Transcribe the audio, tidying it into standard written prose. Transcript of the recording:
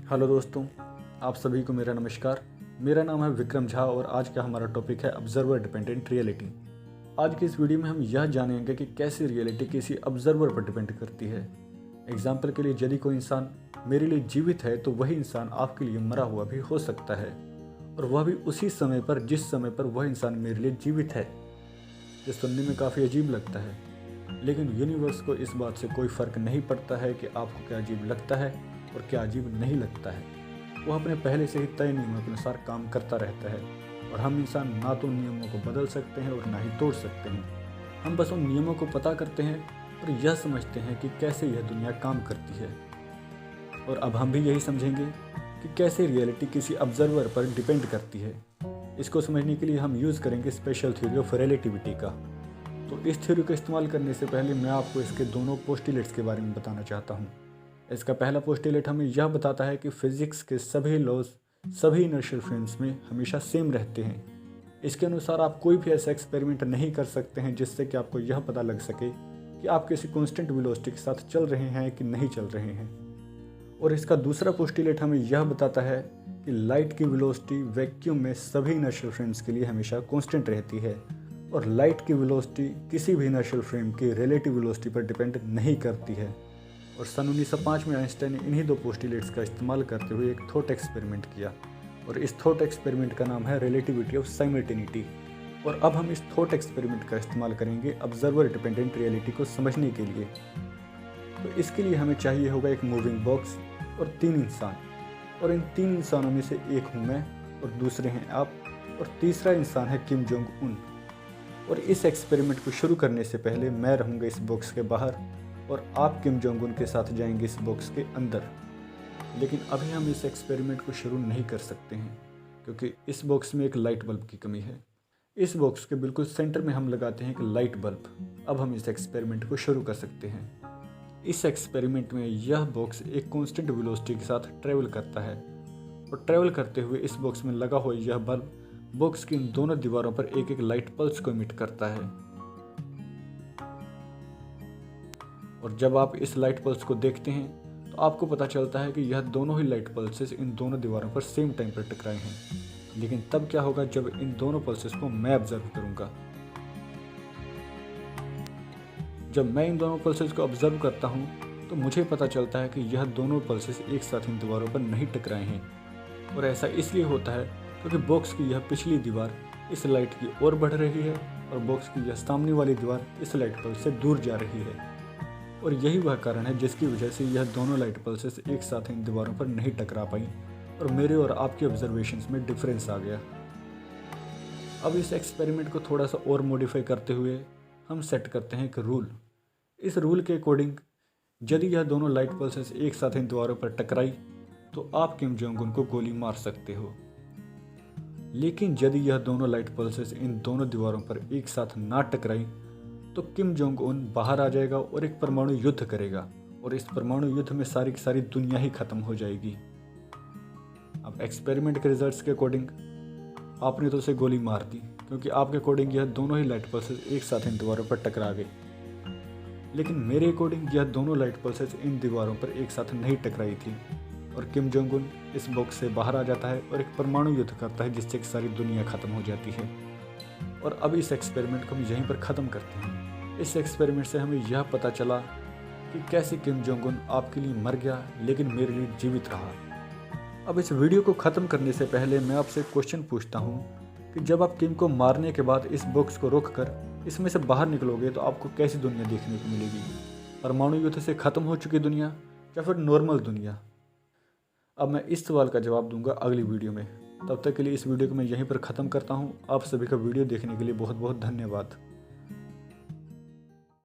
Hello दोस्तों, आप सभी को मेरा नमस्कार। मेरा नाम है विक्रम झा और आज का हमारा टॉपिक है ऑब्जर्वर डिपेंडेंट रियलिटी। आज की इस वीडियो में हम यह जानेंगे कि कैसे रियलिटी किसी ऑब्जर्वर पर डिपेंड करती है। एग्जाम्पल के लिए, यदि कोई इंसान मेरे लिए जीवित है तो वही इंसान आपके लिए मरा हुआ भी हो सकता है, और वह भी उसी समय पर जिस समय पर वह इंसान मेरे लिए जीवित है। ये सुनने में काफ़ी अजीब लगता है, लेकिन यूनिवर्स को इस बात से कोई फ़र्क नहीं पड़ता है कि आपको क्या अजीब लगता है और क्या अजीब नहीं लगता है। वह अपने पहले से ही तय नियमों के अनुसार काम करता रहता है, और हम इंसान ना तो नियमों को बदल सकते हैं और ना ही तोड़ सकते हैं। हम बस उन नियमों को पता करते हैं और यह समझते हैं कि कैसे यह दुनिया काम करती है। और अब हम भी यही समझेंगे कि कैसे रियलिटी किसी ऑब्जर्वर पर डिपेंड करती है। इसको समझने के लिए हम यूज़ करेंगे स्पेशल थ्योरी ऑफ रिलेटिविटी का। तो इस थ्योरी का इस्तेमाल करने से पहले मैं आपको इसके दोनों पोस्टुलेट्स के बारे में बताना चाहता हूँ। इसका पहला पोस्टुलेट हमें यह बताता है कि फिजिक्स के सभी लॉज सभी इनर्शियल फ्रेम्स में हमेशा सेम रहते हैं। इसके अनुसार आप कोई भी ऐसा एक्सपेरिमेंट नहीं कर सकते हैं जिससे कि आपको यह पता लग सके कि आप किसी कांस्टेंट वेलोसिटी के साथ चल रहे हैं कि नहीं चल रहे हैं। और इसका दूसरा पोस्टुलेट हमें यह बताता है कि लाइट की वेलोसिटी वैक्यूम में सभी इनर्शियल फ्रेम्स के लिए हमेशा कांस्टेंट रहती है, और लाइट की वेलोसिटी किसी भी इनर्शियल फ्रेम की रिलेटिव वेलोसिटी पर डिपेंड नहीं करती है। और सन 1905 में आइंस्टाइन ने इन्हीं दो पोस्टुलेट्स का इस्तेमाल करते हुए एक थॉट एक्सपेरिमेंट किया, और इस थॉट एक्सपेरिमेंट का नाम है रिलेटिविटी ऑफ साइमल्टेनिटी। और अब हम इस थॉट एक्सपेरिमेंट का इस्तेमाल करेंगे ऑब्जर्वर डिपेंडेंट रियलिटी को समझने के लिए। तो इसके लिए हमें चाहिए होगा एक मूविंग बॉक्स और 3 इंसान, और इन 3 इंसानों में से एक हूँ मैं, और दूसरे हैं आप, और तीसरा इंसान है किम जोंग उन। और इस एक्सपेरिमेंट को शुरू करने से पहले मैं रहूँगा इस बॉक्स के बाहर और आप किम जोंग उन के साथ जाएंगे इस बॉक्स के अंदर। लेकिन अभी हम इस एक्सपेरिमेंट को शुरू नहीं कर सकते हैं क्योंकि इस बॉक्स में एक लाइट बल्ब की कमी है। इस बॉक्स के बिल्कुल सेंटर में हम लगाते हैं एक लाइट बल्ब। अब हम इस एक्सपेरिमेंट को शुरू कर सकते हैं। इस एक्सपेरिमेंट में यह बॉक्स एक कांस्टेंट वेलोसिटी के साथ ट्रेवल करता है, और ट्रेवल करते हुए इस बॉक्स में लगा हुआ यह बल्ब बॉक्स की इन दोनों दीवारों पर एक एक लाइट पल्स को इमिट करता है। और जब आप इस लाइट पल्स को देखते हैं तो आपको पता चलता है कि यह दोनों ही लाइट पल्सेस इन दोनों दीवारों पर सेम टाइम पर टकराए हैं। लेकिन तब क्या होगा जब इन दोनों पल्सेस को मैं ऑब्जर्व करूंगा। जब मैं इन दोनों पल्सेस को ऑब्जर्व करता हूं तो मुझे पता चलता है कि यह दोनों पल्सेस एक साथ इन दीवारों पर नहीं टकराए हैं। और ऐसा इसलिए होता है क्योंकि बॉक्स की यह पिछली दीवार इस लाइट की ओर बढ़ रही है, और बॉक्स की यह सामने वाली दीवार इस लाइट पल्स से दूर जा रही है। और यही वह कारण है जिसकी वजह से यह दोनों लाइट पल्सेस एक साथ इन दीवारों पर नहीं टकरा पाई, और मेरे और आपके ऑब्जर्वेशंस में डिफरेंस आ गया। अब इस एक्सपेरिमेंट को थोड़ा सा और मॉडिफाई करते हुए हम सेट करते हैं एक रूल। इस रूल के अकॉर्डिंग यदि यह दोनों लाइट पल्सेस एक साथ इन दीवारों पर टकराई तो आप किम जोंग उन को गोली मार सकते हो। लेकिन यदि यह दोनों लाइट पल्सेस इन दोनों दीवारों पर एक साथ ना टकराई तो किम जोंग उन बाहर आ जाएगा और एक परमाणु युद्ध करेगा, और इस परमाणु युद्ध में सारी की सारी दुनिया ही खत्म हो जाएगी। अब एक्सपेरिमेंट के रिजल्ट्स के अकॉर्डिंग आपने तो उसे गोली मार दी क्योंकि आपके अकॉर्डिंग यह दोनों ही लाइट पल्सेस एक साथ इन दीवारों पर टकरा गए। लेकिन मेरे अकॉर्डिंग यह दोनों लाइट पल्सेस इन दीवारों पर एक साथ नहीं टकराई थी, और किम जोंग उन इस बॉक्स से बाहर आ जाता है और एक परमाणु युद्ध करता है जिससे सारी दुनिया खत्म हो जाती है। और अब इस एक्सपेरिमेंट को हम यहीं पर ख़त्म करते हैं। इस एक्सपेरिमेंट से हमें यह पता चला कि कैसे किम जोंग उन आपके लिए मर गया लेकिन मेरे लिए जीवित रहा। अब इस वीडियो को ख़त्म करने से पहले मैं आपसे एक क्वेश्चन पूछता हूँ कि जब आप किम को मारने के बाद इस बॉक्स को रोक कर इसमें से बाहर निकलोगे तो आपको कैसी दुनिया देखने को मिलेगी? परमाणु युद्ध से ख़त्म हो चुकी दुनिया या फिर नॉर्मल दुनिया? अब मैं इस सवाल का जवाब दूंगा अगली वीडियो में। तब तक के लिए इस वीडियो को मैं यहीं पर ख़त्म करता हूँ। आप सभी का वीडियो देखने के लिए बहुत बहुत धन्यवाद।